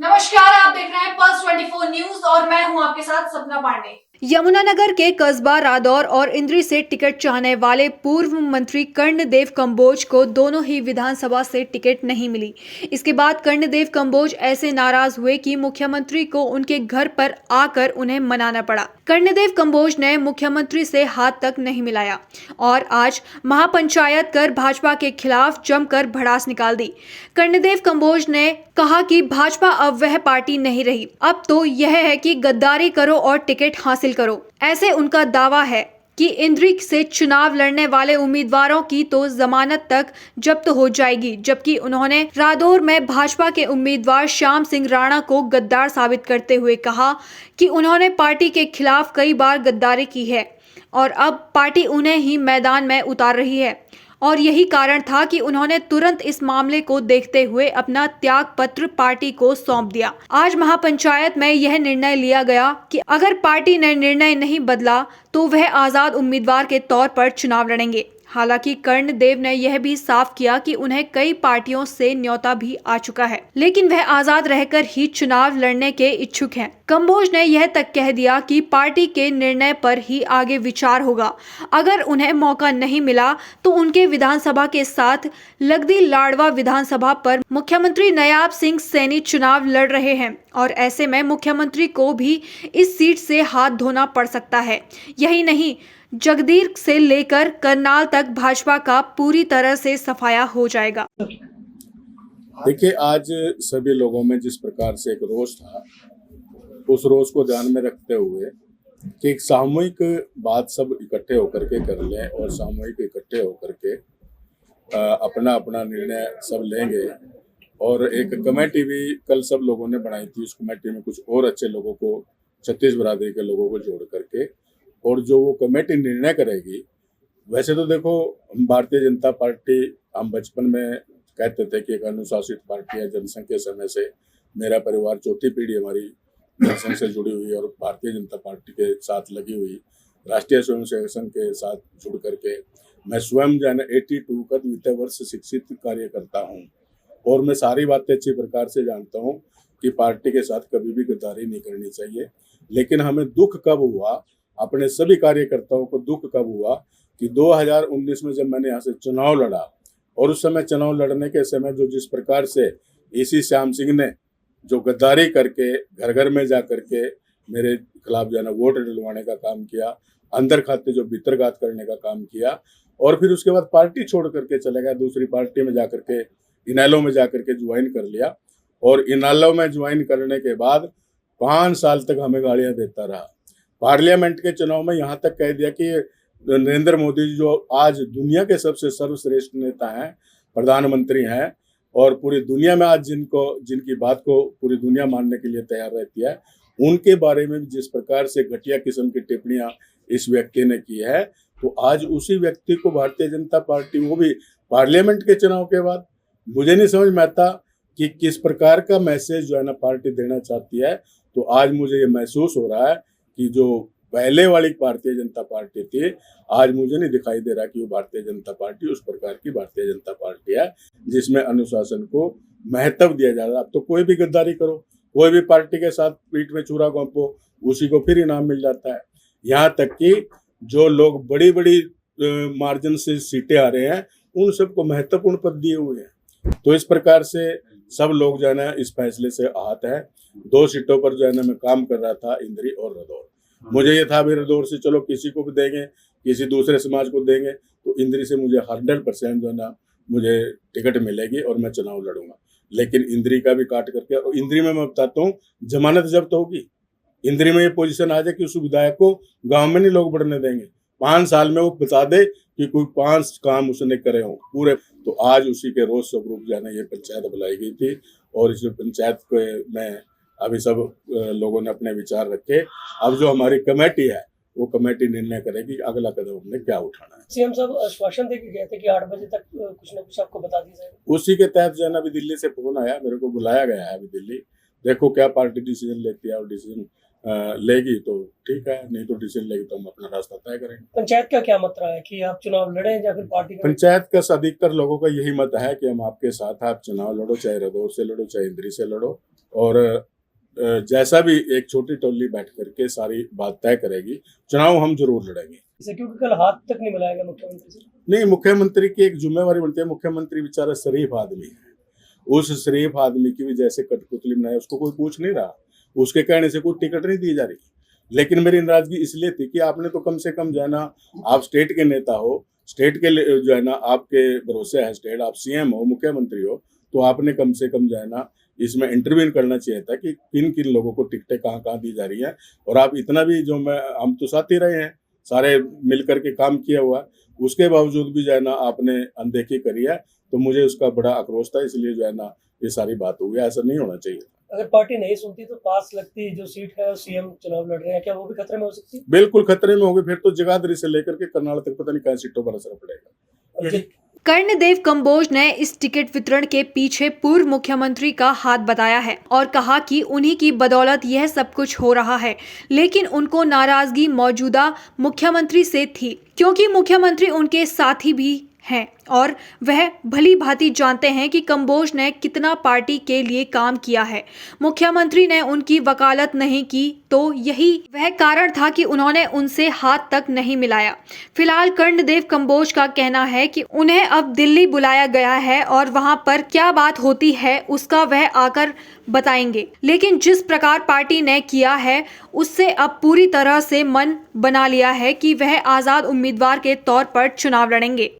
नमस्कार, आप देख रहे हैं पल्स 24 न्यूज और मैं हूं आपके साथ सपना पांडे। यमुनानगर के कस्बा रादौर और इंद्री से टिकट चाहने वाले पूर्व मंत्री कर्णदेव कंबोज को दोनों ही विधानसभा से टिकट नहीं मिली। इसके बाद कर्णदेव कंबोज ऐसे नाराज हुए कि मुख्यमंत्री को उनके घर पर आकर उन्हें मनाना पड़ा। कर्णदेव कंबोज ने मुख्यमंत्री से हाथ तक नहीं मिलाया और आज महापंचायत कर भाजपा के खिलाफ जमकर भड़ास निकाल दी। कर्णदेव कंबोज ने कहा कि भाजपा अब वह पार्टी नहीं रही, अब तो यह है कि गद्दारी करो और टिकट हासिल करो। ऐसे उनका दावा है कि इंद्री से चुनाव लड़ने वाले उम्मीदवारों की तो जमानत तक जब्त हो जाएगी, जबकि उन्होंने रादौर में भाजपा के उम्मीदवार श्याम सिंह राणा को गद्दार साबित करते हुए कहा कि उन्होंने पार्टी के खिलाफ कई बार गद्दारी की है और अब पार्टी उन्हें ही मैदान में उतार रही है और यही कारण था कि उन्होंने तुरंत इस मामले को देखते हुए अपना त्याग पत्र पार्टी को सौंप दिया। आज महापंचायत में यह निर्णय लिया गया कि अगर पार्टी ने निर्णय नहीं बदला तो वह आजाद उम्मीदवार के तौर पर चुनाव लड़ेंगे। हालांकि कर्णदेव ने यह भी साफ किया कि उन्हें कई पार्टियों से न्योता भी आ चुका है, लेकिन वह आजाद रहकर ही चुनाव लड़ने के इच्छुक हैं। कंबोज ने यह तक कह दिया कि पार्टी के निर्णय पर ही आगे विचार होगा। अगर उन्हें मौका नहीं मिला तो उनके विधानसभा के साथ लगती लाडवा विधानसभा पर मुख्यमंत्री नायाब सिंह सैनी चुनाव लड़ रहे हैं और ऐसे में मुख्यमंत्री को भी इस सीट से हाथ धोना पड़ सकता है। यही नहीं, जगदीर से लेकर करनाल तक भाजपा का पूरी तरह से सफाया हो जाएगा। देखिए, आज सभी लोगों में जिस प्रकार से एक रोष था, उस रोष को ध्यान में रखते हुए कि एक सामूहिक बात सब इकट्ठे होकर के कर लें और सामूहिक इकट्ठे होकर के अपना अपना निर्णय सब लेंगे। और एक कमेटी भी कल सब लोगों ने बनाई थी। उस कमेटी में कुछ और अच्छे लोगों को, छत्तीस बरादरी के लोगों को जोड़ करके, और जो वो कमेटी निर्णय करेगी। वैसे तो देखो, हम भारतीय जनता पार्टी, हम बचपन में कहते थे कि एक अनुशासित पार्टी है। जनसंघ के समय से मेरा परिवार चौथी पीढ़ी हमारी जनसंघ से जुड़ी हुई और भारतीय जनता पार्टी के साथ लगी हुई, राष्ट्रीय स्वयंसेवक संघ के साथ जुड़ करके मैं स्वयं 82 का द्वितीय वर्ष शिक्षित कार्य करता हूँ और मैं सारी बातें अच्छी प्रकार से जानता हूँ कि पार्टी के साथ कभी भी गद्दारी नहीं करनी चाहिए। लेकिन हमें दुख कब हुआ, अपने सभी कार्यकर्ताओं को दुख कब हुआ कि 2019 में जब मैंने यहाँ से चुनाव लड़ा और उस समय चुनाव लड़ने के समय जो जिस प्रकार से इसी श्याम सिंह ने जो गद्दारी करके घर घर में जा करके मेरे खिलाफ वोट डलवाने का काम किया, अंदर खाते जो भीतरघात करने का काम किया, और फिर उसके बाद पार्टी छोड़ करके चले गया, दूसरी पार्टी में जाकर के इनेलो में जाकर के ज्वाइन कर लिया। और इनेलो में ज्वाइन करने के बाद 5 साल तक हमें गालियां देता रहा। पार्लियामेंट के चुनाव में यहाँ तक कह दिया कि नरेंद्र मोदी जी जो आज दुनिया के सबसे सर्वश्रेष्ठ नेता हैं, प्रधानमंत्री हैं, और पूरी दुनिया में आज जिनकी बात को पूरी दुनिया मानने के लिए तैयार रहती है, उनके बारे में जिस प्रकार से घटिया किस्म की टिप्पणियां इस व्यक्ति ने की है, तो आज उसी व्यक्ति को भारतीय जनता पार्टी, वो भी पार्लियामेंट के चुनाव के बाद, मुझे नहीं समझ में आता कि किस प्रकार का मैसेज जो है ना पार्टी देना चाहती है। तो आज मुझे ये महसूस हो रहा है कि जो पहले वाली भारतीय जनता पार्टी थी, आज मुझे नहीं दिखाई दे रहा कि वो भारतीय जनता पार्टी उस प्रकार की भारतीय जनता पार्टी है जिसमें अनुशासन को महत्व दिया जा रहा है। अब तो कोई भी गद्दारी करो, कोई भी पार्टी के साथ पीठ में छुरा घोंपो, उसी को फिर इनाम मिल जाता है। यहाँ तक कि जो लोग बड़ी बड़ी मार्जिन से सीटें आ रहे हैं, उन सबको महत्वपूर्ण पद दिए हुए हैं। तो इस प्रकार से सब लोग जो है ना इस फैसले से आहत है। 2 सीटों पर जो है ना मैं काम कर रहा था, इंद्री और रादौर। मुझे ये था भी रादौर से चलो किसी को भी देंगे, किसी दूसरे समाज को देंगे, तो इंद्री से मुझे 100% जो है ना मुझे टिकट मिलेगी और मैं चुनाव लड़ूंगा। लेकिन इंद्री का भी काट करके, और इंद्री में मैं बताता हूँ जमानत जब्त होगी। इंद्री में ये पोजीशन आ जाए कि उस विधायक को गाँव में नहीं लोग बढ़ने देंगे। 5 साल में वो बता दे कि कोई 5 काम उसने करे हों पूरे। तो आज उसी के रोज स्वरूप जो है ना ये पंचायत बुलाई गई थी और इस पंचायत में अभी सब लोगों ने अपने विचार रखे। अब जो हमारी कमेटी है वो कमेटी निर्णय करेगी अगला कदम हमने क्या उठाना है। सीएम साहब आश्वासन देके गए थे कि 8 बजे तक कुछ ना कुछ आपको बता दी जाएगी। उसी के तहत जो है ना अभी दिल्ली से फोन आया, मेरे को बुलाया गया है अभी दिल्ली। देखो क्या पार्टी डिसीजन लेती है, और डिसीजन लेगी तो ठीक है, नहीं तो डिसीजन लेगी तो हम अपना रास्ता तय करेंगे। पंचायत का क्या मत रहा है कि आप चुनाव लड़े या फिर पार्टी का? पंचायत का अधिकतर लोगों का यही मत है कि हम आपके साथ, आप चुनाव लड़ो, चाहे रादौर से लड़ो, चाहे इंद्री से लड़ो, और जैसा भी एक छोटी टोली बैठ करके सारी बात तय करेगी, चुनाव हम जरूर लड़ेंगे। जैसे क्योंकि कल हाथ तक नहीं मिलाएगा मुख्यमंत्री से। नहीं, मुख्यमंत्री की एक जिम्मेवारी बनती है। मुख्यमंत्री बेचारा शरीफ आदमी है, उस शरीफ आदमी की भी जैसे कठपुतली बनाए उसको कोई पूछ नहीं रहा, उसके कहने से कोई टिकट नहीं दी जा रही। लेकिन मेरी नाराजगी इसलिए थी कि आपने तो कम से कम जो है ना, आप स्टेट के नेता हो, स्टेट के जो है ना आपके भरोसे है स्टेट, आप सीएम हो, मुख्यमंत्री हो, तो आपने कम से कम जो है ना इसमें इंटरवीन करना चाहिए था कि किन किन लोगों को टिकटें कहाँ कहाँ दी जा रही है। और आप इतना भी जो हम तो साथ ही रहे हैं, सारे मिल करके काम किया हुआ, उसके बावजूद भी जो है ना आपने अनदेखी करी है, तो मुझे उसका बड़ा आक्रोश था। इसलिए जो है ना ये सारी बात हुई, ऐसा नहीं होना चाहिए। अगर पार्टी नहीं सुनती तो पास लगती जो सीट है सीएम चुनाव लड़ रहे हैं, क्या वो भी खतरे में हो सकती है? बिल्कुल खतरे में होगी। फिर तो जगाधरी से लेकर के करनाल तक पता नहीं कई सीटों पर असर पड़ेगा। और कर्णदेव कंबोज ने इस टिकट वितरण के पीछे पूर्व मुख्यमंत्री का हाथ बताया है और कहा कि उन्हीं की बदौलत यह सब कुछ हो रहा है। लेकिन उनको नाराजगी मौजूदा मुख्यमंत्री से थी, क्योंकि मुख्यमंत्री उनके साथी भी हैं और वह भली भांति जानते हैं कि कंबोज ने कितना पार्टी के लिए काम किया है। मुख्यमंत्री ने उनकी वकालत नहीं की, तो यही वह कारण था कि उन्होंने उनसे हाथ तक नहीं मिलाया। फिलहाल कर्णदेव कंबोज का कहना है कि उन्हें अब दिल्ली बुलाया गया है और वहां पर क्या बात होती है उसका वह आकर बताएंगे। लेकिन जिस प्रकार पार्टी ने किया है उससे अब पूरी तरह से मन बना लिया है कि वह आजाद उम्मीदवार के तौर पर चुनाव लड़ेंगे।